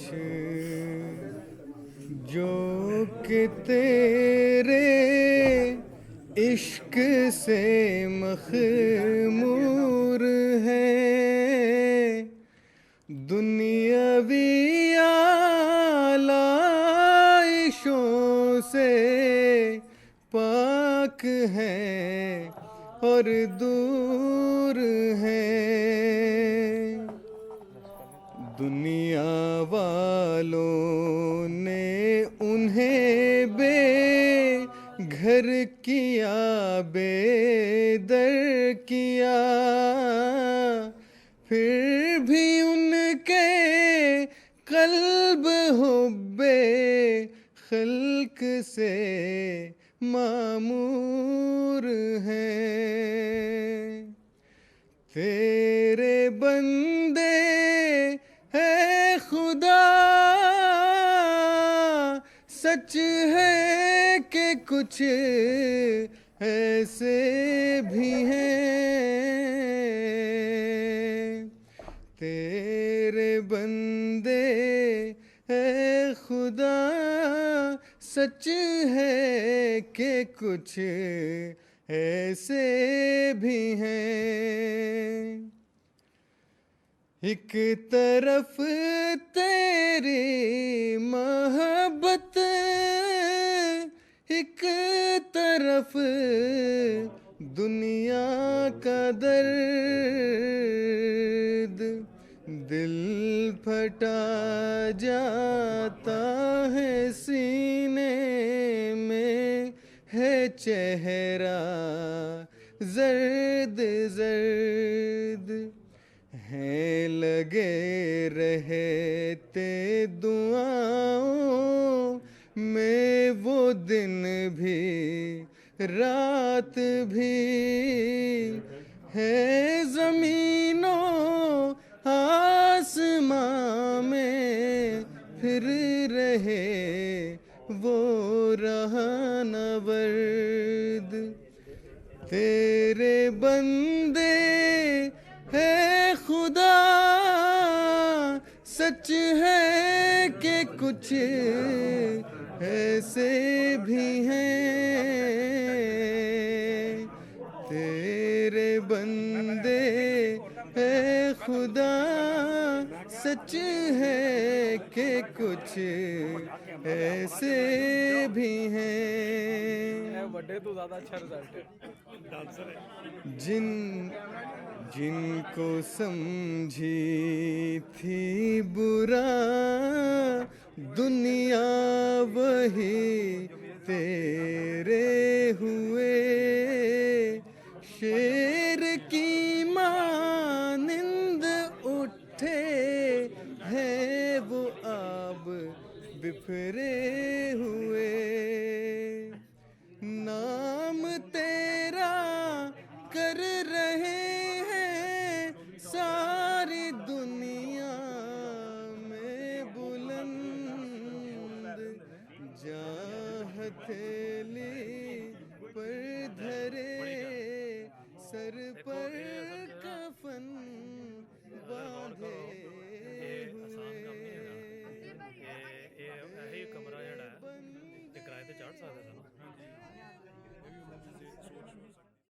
कुछ जो कि तेरे इश्क से मखमूर है, दुनियावी आलाइशों से पाक है और दूर है। दुनिया वालों ने उन्हें बेघर किया, बेदर किया, फिर भी उनके कल्ब हुब्बे खल्क से मामूर हैं। तेरे बंदे है खुदा, सच है कि कुछ ऐसे भी हैं। तेरे बंदे है खुदा, सच है कि कुछ ऐसे भी हैं। एक तरफ तेरी मोहब्बत, एक तरफ दुनिया का दर्द, दिल फटा जाता है सीने में है चेहरा जर्द जर्द, हैं लगे रहते दुआओं में वो दिन भी रात भी, है ज़मीनों आसमां में फिर रहे वो रहनवर्द। तेरे बंदे है खुदा, सच है कि कुछ ऐसे भी हैं। तेरे बंदे है खुदा, सच है कि कुछ ऐसे भी हैं। जिनको समझी थी बुरा दुनिया, वही तेरे हुए। शेर की मानिंद उठे हैं वो आब बिफरे हुए। नाम तेरा कर